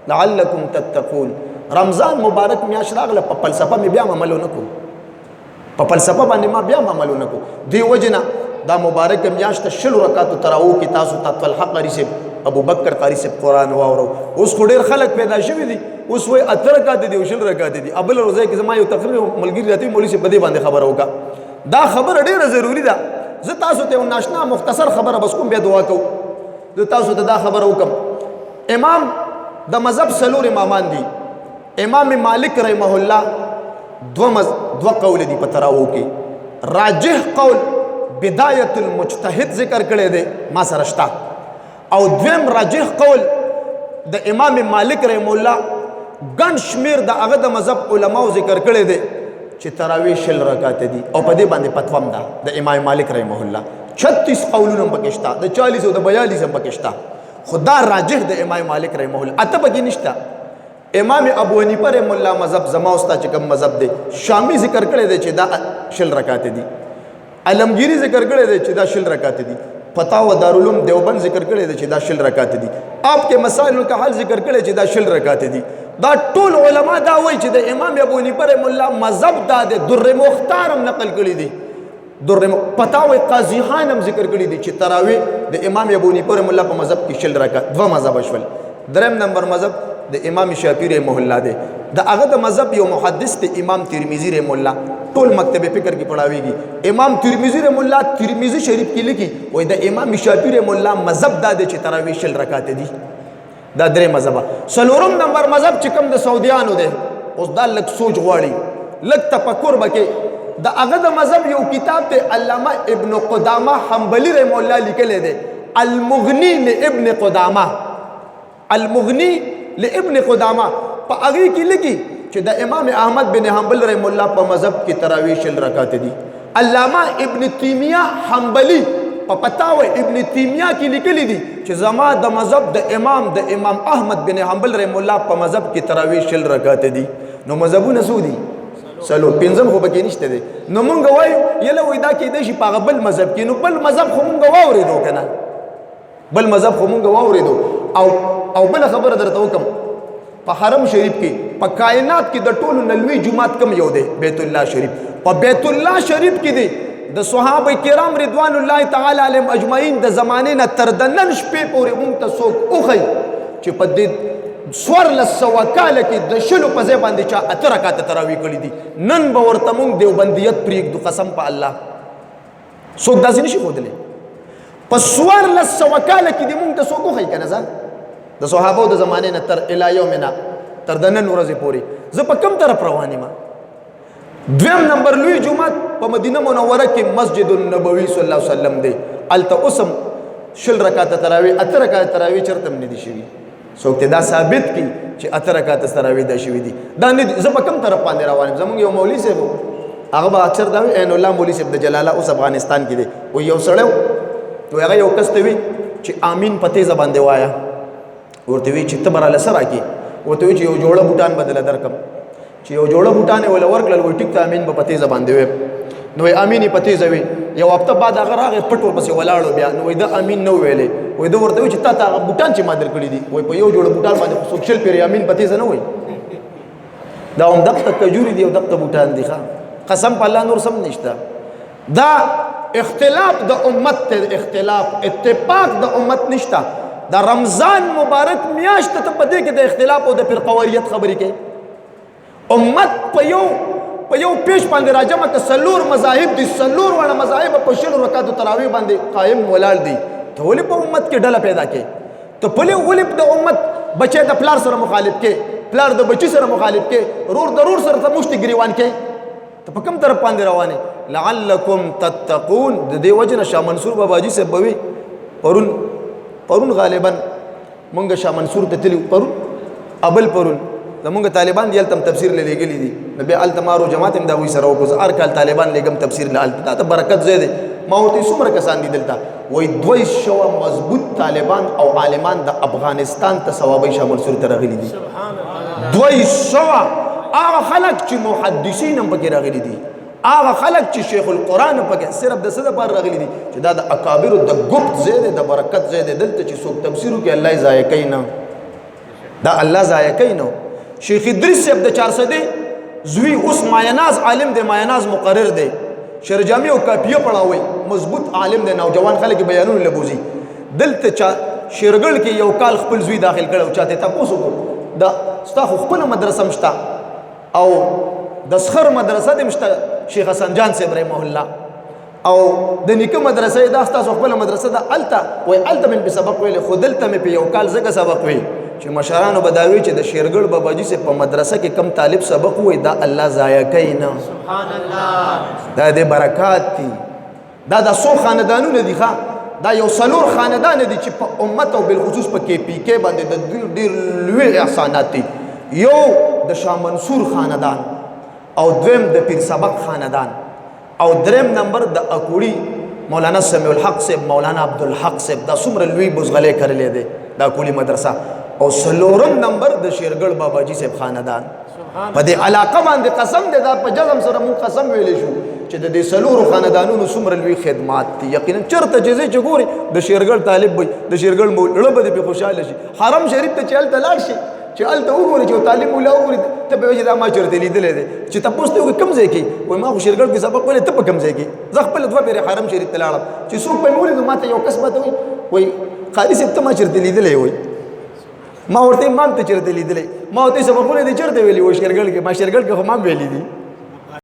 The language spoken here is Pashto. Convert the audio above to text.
لعلکم تتقون. رمضان مبارک میاشت راغله، په فلسفه مې بیا عمل ونه کړو، په فلسفه باندې ما بیا عمل ونه کړو. دې وجې نه دا مبارک میاشت 60 رکعاتو تراویح کې تاسو ته طلحه قاري صاحب، ابو بکر قاري صاحب قرآن واورو. اوس خو ډېر خلک پیدا شوي دي، اوس وایي 8 رکعات دي او 60 رکعات دي. ابل روزه کې زما یو تقریر ملګری راته مولوي صاحب په دې باندې خبره وکړه. دا خبره ډېره ضروري ده. زه تاسو ته یو ناشنا مختصر خبره بس کوم، بیا دعا کوم. زه تاسو ته دا خبره وکم. امام د مذهب 4 امامان دي. امام مالک رحمه الله دو قول دي په تراویح کې. راجح قول بداية المجتهد ذکر کړی دی ما سره شته، او دویم راجح قول د امام مالک رحمه الله ګڼ شمیر د هغه د مذهب علماو ذکر کړی دی چې تراویح 60 رکعات دي، او په دې باندې فتوا ده د امام مالک رحمه الله. 36 قولونه پکې شته، د 40 او د 42 هم پکې شته، خدا راجح د امام مالک رحمه الله اته پکې نشته. امام ابو حنیفه رحمه الله مذهب زما او ستا چې کوم مذهب دی شامی ذکر کړی دی چې دا 60 رکعات دي. علمگیری ذکر کړی دی چې دا 60 رکعات دي. فتاوی دارالعلوم دیوبند ذکر کړی دی چې دا 60 رکعات دي. آپ کے مسائل کا حل ذکر کړی چې دا 60 رکعات دي. دا ټول علما دا وایي چې د امام ابو حنیفه رحمه الله مذهب دا د در مختار هم نقل کړی دی. در فتاوی قاضی خان هم ذکر کړی دی چې تراویح د امام ابو حنیفه رحمه الله په مذهب کې 60 رکعات. دو مذهب شول. دریم نمبر مذهب د امام شافعی رحمه الله دی. د هغه د مذهب یو محدث دی امام ترمذی رحمه الله، ټول مکتب فکر کې پڑھاویږي. امام ترمذی رحمه الله ترمذی شریف کې لیکي وای د امام شافعی رحمه الله مذهب دا دی چې تراویح 60 رکعات دي. دا درې مذهب. څلورم نمبر مذهب چې کوم د سعودیانو دی، اوس دا لږ سوچ غواړي، لږ تفکر وکړي. د هغه د مذهب یو کتاب دی علامه ابن قدامه حنبلی رحمه الله لیکلی دی، المغنی لابن قدامه، المغنی لابن قدامه. په هغې کې لیکي چې د امام احمد بن حنبل رحم الله په مذهب کې تراویح 60 رکعات دي. علامه ابن تیمیه حنبلی په فتاوی ابن تیمیه کې لیکلی دي چې زما د مذهب د امام احمد بن حنبل رحم الله په مذهب کې تراویح 60 رکعات دي. نو مذهبونه څو دي؟ څلور. پنځم خو پکې نشته دی. نو مونږ وایو یله وایي دا کېدای شي په هغه بل مذهب کې. نو بل مذهب خو مونږ واورېدو که نه، بل مذهب خو مونږ واورېدو. او بله خبره درته وکړم، په حرم شریف کې په کائنات کې د ټولو نه لوی جومات کم یو دی؟ بیت الله شریف. په بیت الله شریف کې دی د صحابه کرام رضوان الله تعالی علیهم اجمعین د زمانې نه تر د نن شپې پورې مونږ ته څوک وښیي چې په دې 1400 کاله کې د شلو په ځای باندې چا 8 رکعاته تراویح کړي دي. نن به ورته مونږ دیوبندیت پرېږدو، قسم په الله څوک داسې نشي ښودلی. په 1400 کاله کې دې مونږ ته څوک وښیي که نه ځه د صحابو د زمانې نه تر الی یومنا تر د نن ورځې پورې. زه په کوم طرف روان یم؟ دویم نمبر لوی جومات په مدینه منوره کې مسجد النبوي صلی الله علیه وسلم دی. هلته اوس هم 60 رکعاته تراویح 8 رکعاته تراویح چېرته هم نه دي شوي. څوک ته دا ثابت کړي چې 8 رکعاته تراویح دا شوي دي، دا نه دي. زه په کوم طرف باندې روان یم؟ زمونږ یو مولوي صاحب و، هغه به اکثر دا وي، عین الله مولوي صاحب د جلاله اوس افغانستان کې دی. و یو سړی و، هغه یو کس ته وي چې امین په تیزه باندې وایه. ورته وی چې ته به راله څه راکړې؟ ورته وی چې یو جوړه بوټان به درله درکړم. چې یو جوړه بوټان یې وله ورکړل، وایي ټیک ته امین به په تیزه باندې وی. نو وایي امین یې په تیزه وی. یو هفته بعد هغه راغی پټ ورپسې ولاړو بیا. نو وایي ده امین نه ویلی. وایي ده ورته وی چې تا ته هغه بوټان چې ما درکړي دي، وایي په یو جوړه بوټان باندې خو څوک 60 پیرې امین په تیزه نه وایي. دا همدغه کجوري دي او دغه بوټان دي. قسم په الله نور سم نشته. دا اختلاف د امت ته، اختلاف اتفاق د امت نشته. دا رمضان مبارک میاشت ته په دې کې د اختلاف او د فرقواریت خبرې کوي. امت په یو پیش باندې راجمه که 4 مذاهب دي، 4 واړه مذاهب په 60 رکعاتو تراویح باندې قائم ولاړ دي. ته ولې په امت کې ډله پیدا کوي؟ ته ولې د امت بچی د پلار سره مخالف کې، پلار د بچی سره مخالف کې، رور د رور سره ته مشت ګریوان کې؟ ته په کوم طرف باندې روانې؟ لعلکم تتقون. د دې وجه نه شاه منصور باباجي صاحب به وي پرون غالبا مونږ شاه منصور ته تللي، پرون زمونږ طالبان دي هلته هم تفسیر لېږلي دي. نو بیا هلته مارو جماعت هم د هغوی سره وکړو. هر کال طالبان لېږم تفسیر له هلته. دا د برکت ځای دی. ما ورته څومره کسان دي دلته؟ وایي 200 مضبوط طالبان او عالمان د افغانستان ته ثوابۍ شاه منصور ته راغلي دي. 200 هغه خلک چې محدثین هم پکې راغلي دي، هغه خلک چې شیخ القرآن پکې صرف د څه دپاره راغلي دي چې دا د اکابرو د ګفت ځای دی، د برکت ځای دی. دلته چې څوک تفسیر وکړي الله یې ضایع کوي نه. دا الله ضایع کوي نو. شیخ ادریس صاحب د 400 زوی اوس مایناز عالم دی، مایناز مقرر دی، شعر جامع او کاپیه پڑھاوي، مضبوط عالم دی، نوجوان خلک بیانونه لبوزي. دلته چا شیرګل کې یو کال خپل زوی داخل کړو، چاته تاسو کو دا ستا خپل مدرسه مشتا او د سخر مدرسه د مشتا شیخ حسن جان صاحب رحمه الله او د نیکه مدرسه دا تاسو خپل مدرسه د التا وای التا من په سبق ویل خودلته مې په یو کال زګه سبق وی چې مشرانو بداوی چې د شیرګل باباجي سے په مدرسه کې کم طالب سبق وای دا الله ضایع کوي نه. سبحان الله. دا د برکات دي. دا د سو خاندانونو دي ښا، دا یو سلور خاندان دي چې په امت او بالخصوص په کې پی کې باندې د ډیر لوی احسانات دي. یو د شاه منصور خاندان او دویم د پیر سبق خاندان او دریم نمبر د اکوړي مولانا سمیع الحق صاحب، مولانا عبدالحق صاحب، دا څومره لوی بزغلې کړلې دي د اکوړي مدرسه. او سلورم نمبر د شیرګل باباجي صاحب خاندان. په دې علاقه باندې قسم دې دا په جزم سره مون قسم ویلې شو چې د دې سلورو خاندانونو څومره لوی خدمات دي. یقینا چرته چې ګوري د شیرګل طالب وي، د شیرګل مولړه به په خوشاله شي. حرم شریف ته چل تلاړ شي چې الته وګوري چې طالب مولا وګوري ته به وجه دا ما چرته لیدلې دي چې تاسو ته کوم ځای کې وای ما خو شیرګل کې سبق ولې ته په کوم ځای کې زه خپل دوه پیری حرم شریف ته لاړم چې څوک په مولې نو ماته یو قسمت وای قاری صاحب ته ما چرته لیدلې وای ما ورته امام ته چرته لیدلې ما ته سبقونه دي چرته ویلي وای شیرګل کې ما شیرګل کې خو ما ویلې دي